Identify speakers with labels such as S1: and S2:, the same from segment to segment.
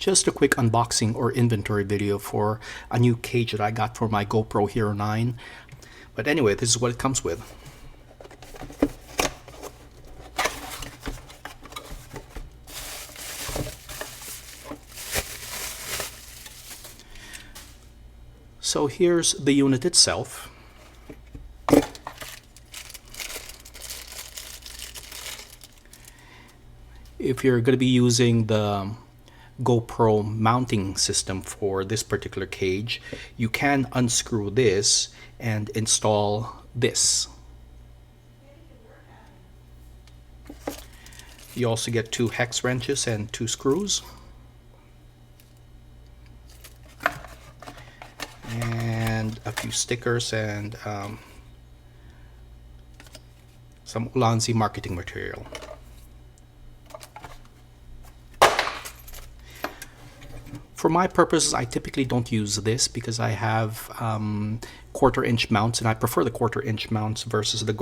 S1: Just a quick unboxing or inventory video for a new cage that I got for my GoPro Hero 9. But anyway, this is what it comes with. So here's the unit itself. If you're going to be using the GoPro mounting system for this particular cage, you can unscrew this and install this. You also get 2 hex wrenches and 2 screws. And a few stickers and some Ulanzi marketing material. For my purposes, I typically don't use this because I have 1/4-inch mounts, and I prefer the 1/4-inch mounts versus the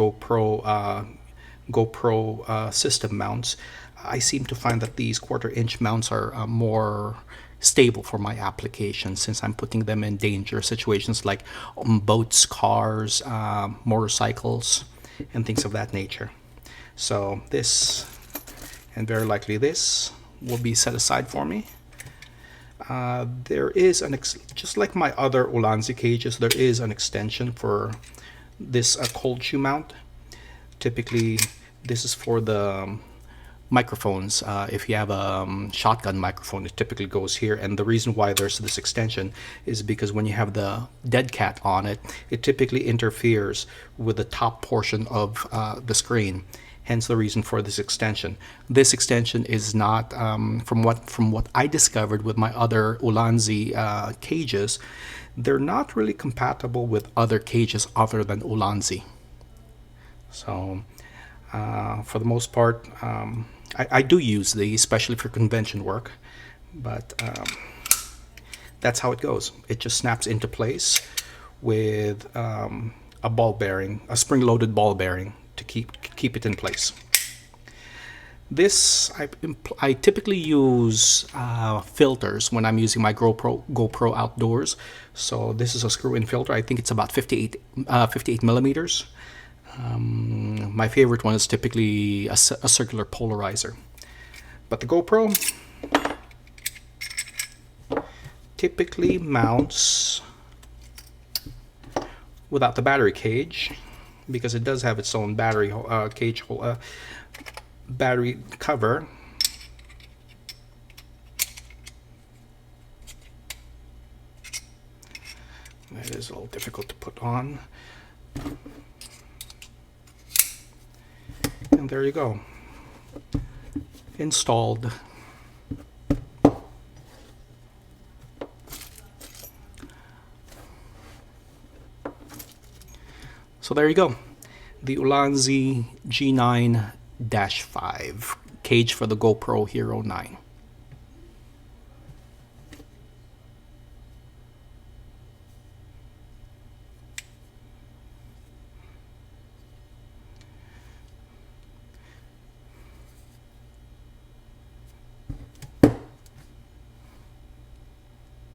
S1: GoPro system mounts. I seem to find that these 1/4-inch mounts are more stable for my application, since I'm putting them in dangerous situations like boats, cars, motorcycles, and things of that nature. So this, and very likely this, will be set aside for me. There is just like my other Ulanzi cages, there is an extension for this cold shoe mount. Typically, this is for the microphones. If you have a shotgun microphone, it typically goes here, and the reason why there's this extension is because when you have the dead cat on it, it typically interferes with the top portion of the screen. Hence the reason for this extension. This extension is not, from what I discovered with my other Ulanzi cages, they're not really compatible with other cages other than Ulanzi. So for the most part, I do use these, especially for convention work, but that's how it goes. It just snaps into place with a ball bearing, a spring-loaded ball bearing, to keep it in place. This, I typically use filters when I'm using my GoPro outdoors. So this is a screw-in filter. I think it's about 58 millimeters. My favorite one is typically a circular polarizer. But the GoPro typically mounts without the battery cage, because it does have its own battery cage battery cover. It is a little difficult to put on. And there you go. Installed. So there you go. The Ulanzi G9-5 cage for the GoPro Hero 9.